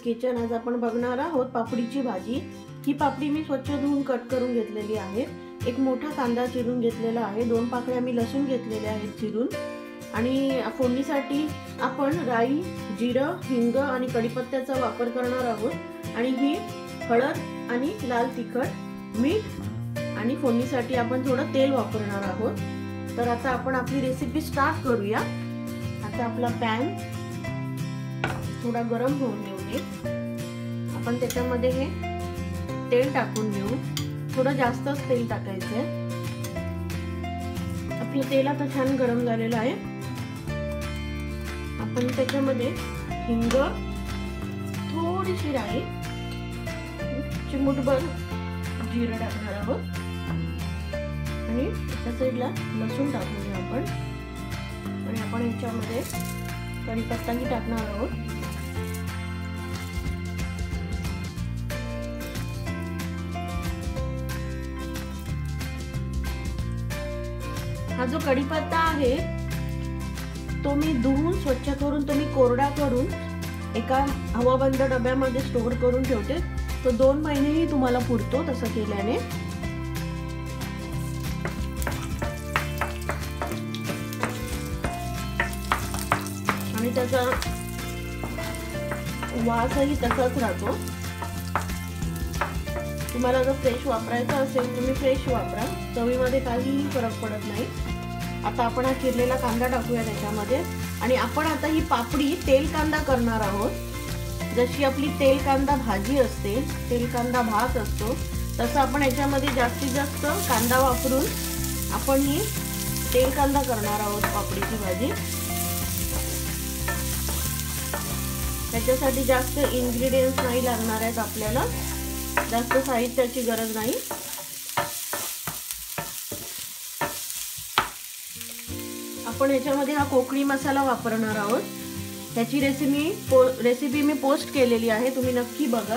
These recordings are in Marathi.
किचन. आज आपण बघणार आहोत पापडीची भाजी. ही पापडी मी स्वच्छ धुवून कट करून घेतलेली आहे. एक मोठा कांदा चिरून घेतलेला आहे. 2 पाकळ्या मी लसूण घेतलेले आहेत चिरून. आणि फोडणीसाठी आपण राई, जिरं, हिंग आणि कढीपत्त्याचा वापर करणार आहोत. आणि ही हळद आणि लाल तिखट, मीठ आणि फोडणीसाठी आपण थोडं तेल वापरणार आहोत. तर आता आपण आपली रेसिपी स्टार्ट करूया. आता आपला पॅन थोडा गरम होऊन घेऊ दे. आपण त्याच्यामध्ये हे तेल टाकून घेऊ. थोडं जास्तच तेल टाकायचंय. आपलं तेल आता छान गरम झालेलं आहे. आपण त्याच्यामध्ये हिंग, थोडीशी राई, चिमूटभर जिरं टाकणार आहोत आणि एका साईडला लसूण टाकून घेऊ आपण. आणि आपण याच्यामध्ये कढीपत्ताही टाकणार आहोत. हा जो कढीपत्ता आहे तो मी धुवून स्वच्छ करून, तो मी कोरडा करून एका हवाबंद डब्यामध्ये स्टोर करून ठेवते. तो 2 महिनेही तुम्हाला पुरतो तसं केल्याने. आणि त्याचा वासही तसाच राहतो. तुम्हाला जर फ्रेश वापरायचा असेल तुम्ही फ्रेश वापरा. चवीमध्ये काहीही फरक पडत नाही. आता आपण हा चिरलेला कांदा टाकूया त्याच्यामध्ये. आणि आपण आता ही पापडी तेल कांदा करणार आहोत. जशी आपली तेल कांदा भाजी असते, तेल कांदा भात असतो, तसं आपण याच्यामध्ये जास्तीत जास्त कांदा वापरून आपण ही तेल कांदा करणार आहोत पापडीची भाजी. त्याच्यासाठी जास्त इन्ग्रेडियंट्स नाही लागणार आहेत आपल्याला. जास्त साहित्याची गरज नाही. आपण याच्यामध्ये हा कोकणी मसाला वापरणार आहोत. त्याची रेसिपी मी पोस्ट केलेली आहे, तुम्ही नक्की बघा.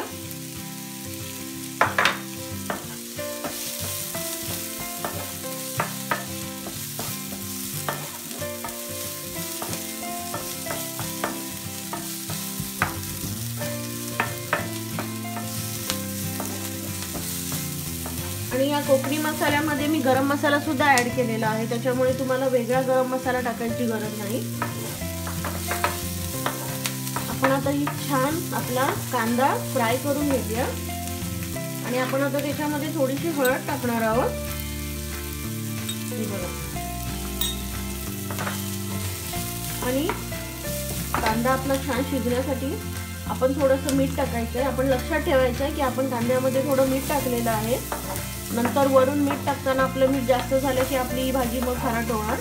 आणि या कोकणी मसाल्यामध्ये मी गरम मसाला सुद्धा ऍड केलेला आहे, त्याच्यामुळे तुम्हाला वेगळा गरम मसाला टाकायची गरज नाही. आपण आता ही छान आपला कांदा फ्राय करून घेऊया. आणि आपण आता त्याच्यामध्ये थोडीशी हळद टाकणार आहोत. हे बघा. आणि कांदा आपला छान शिजण्यासाठी आपण थोडंसं मीठ टाकायचंय. आपण लक्षात ठेवायचं आहे की आपण कांद्यामध्ये थोडं मीठ टाकलेलं आहे. नंतर वरून मीठ टाकताना आपलं मीठ जास्त झालं की आपली ही भाजी मग खारट होणार.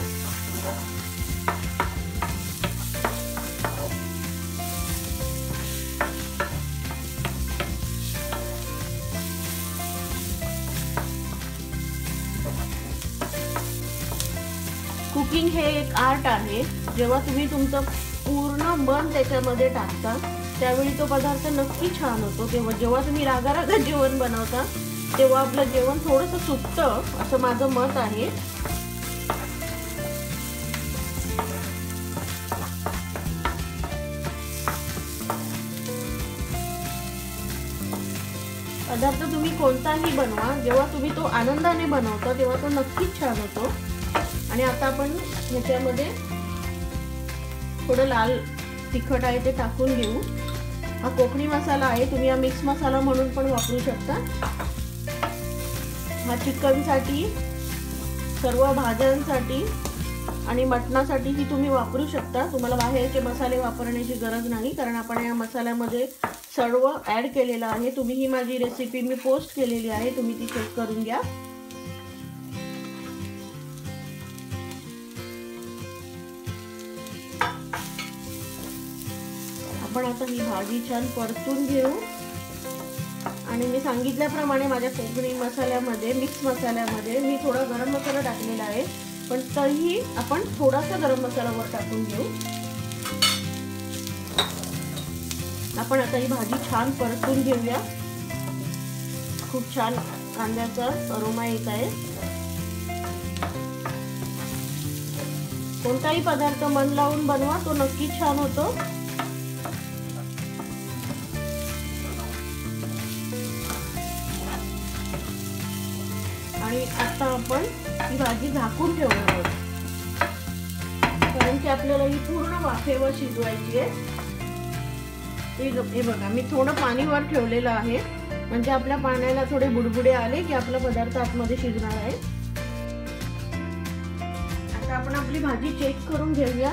कुकिंग हे एक आर्ट आहे. जेव्हा तुम्ही तुमचं पूर्ण मन त्याच्यामध्ये टाकता त्यावेळी तो पदार्थ नक्की छान होतो. जेव्हा तुम्ही रागारागा जेवण बनवता तेव्हा आपलं जेवण थोडंसं चुकतं, असं माझं मत आहे. पदार्थ तुम्ही कोणताही बनवा, जेव्हा तुम्ही तो आनंदाने बनवता तेव्हा तो नक्कीच छान होतो. आणि आता आपण ह्याच्यामध्ये थोडं लाल तिखट आहे ते टाकून घेऊ. हा कोकणी मसाला आहे, तुम्ही हा मिक्स मसाला म्हणून पण वापरू शकता. हा चिकनसाठी, सर्व भाज्यांसाठी आणि मटणासाठीही तुम्ही वापरू शकता. तुम्हाला बाहेरचे मसाले वापरण्याची गरज नाही, कारण आपण या मसाल्यामध्ये सर्व ऍड केलेलं आहे. तुम्ही ही माझी रेसिपी मी पोस्ट केलेली आहे, तुम्ही ती चेक करून घ्या. आपण आता ही भाजी छान परतून घेऊ. आणि मी सांगितल्याप्रमाणे माझ्या कोकणी मसाल्यामध्ये, मिक्स मसाल्यामध्ये मी थोडा गरम मसाला टाकलेला आहे, पण तरीही आपण थोडासा गरम मसाला वर टाकून घेऊ. आपण आता ही भाजी छान परतून घेऊया. खूप छान कांद्याचा अरोमा येत आहे. कोणताही पदार्थ मन लावून बनवा, तो नक्की छान होतो. आता आपण ही भाजी झाकून ठेवणार आहोत, कारण की आपल्याला ही पूर्ण वाफेवर शिजवायची आहे. हे बघा, मी थोडं पाणी वर ठेवलेलं आहे, म्हणजे आपल्या पाण्याला थोडे बुडबुडे आले की आपला पदार्थ आतमध्ये शिजणार आहे. आता आपण आपली भाजी चेक करून घेऊया.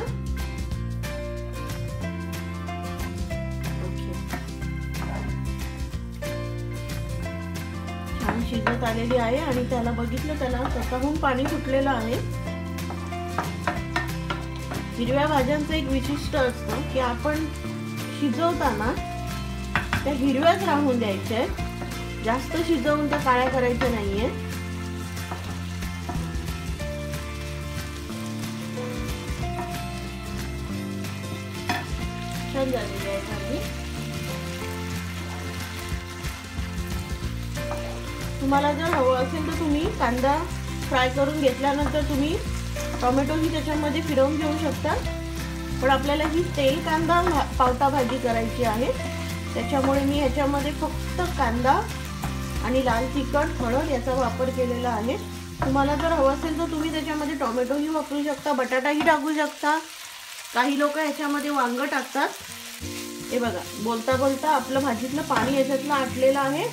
छान शिजत आलेली आहे आणि त्याला बघितलं, त्याला स्वतःहून पाणी सुटलेलं आहे. हिरव्या भाज्यांचं एक विशिष्ट असतं की आपण शिजवताना त्या हिरव्याच राहून द्यायच्या, जास्त शिजवून त्या काळ्या करायच्या नाहीये. छान झालेली आहे भाजी. तुम्हाला जर हवं असेल तर तुम्ही कांदा फ्राय करून घेतल्यानंतर तुम्ही टोमॅटो ही त्याच्यामध्ये फिरवून घेऊ शकता, पण आपल्याला ही तेल कांदा पावटा भाजी करायची आहे, त्याच्यामुळे मी ह्याच्यामध्ये फक्त कांदा आणि लाल तिखट, हळद याचा वापर केलेला आहे. तुम्हाला जर हवं असेल तर तुम्ही त्याच्यामध्ये टोमॅटोही वापरू शकता, बटाटाही टाकू शकता. काही लोक ह्याच्यामध्ये वांग टाकतात. हे बघा, बोलता बोलता आपलं भाजीतलं पाणी याच्यातलं आटलेलं आहे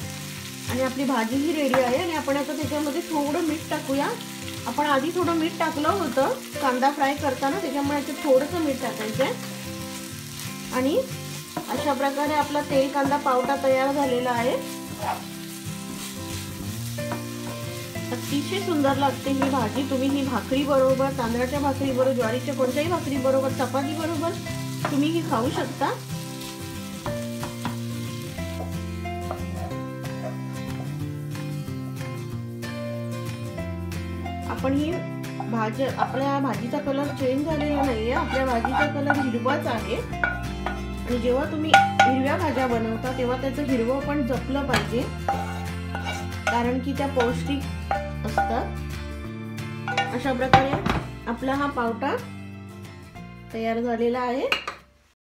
आणि आपली भाजीही रेडी आहे. आणि आपण आता त्याच्यामध्ये थोडं मीठ टाकूया. आपण आधी थोडं मीठ टाकलं होतं कांदा फ्राय करताना, त्याच्यामुळे याच्यात थोडंसं मीठ टाकायचं आहे. आणि अशा प्रकारे आपला तेल कांदा पावटा तयार झालेला आहे. अतिशय सुंदर लागते ही भाजी. तुम्ही ही भाकरी बरोबर, तांदळाच्या भाकरी बरोबर, ज्वारीच्या कोणत्याही भाकरी बरोबर, चपाती बरोबर तुम्ही ही खाऊ शकता. आपण ही भाजी, आपल्या भाजीचा कलर चेंज झालेला नाहीये, आपल्या भाजीचा कलर हिरवाच आहे. आणि जेव्हा तुम्ही हिरव्या भाज्या बनवता तेव्हा त्याचं हिरवं पण जपलं पाहिजे, कारण की त्या पौष्टिक असतात. अशा प्रकारे आपला हा पावटा तयार झालेला आहे.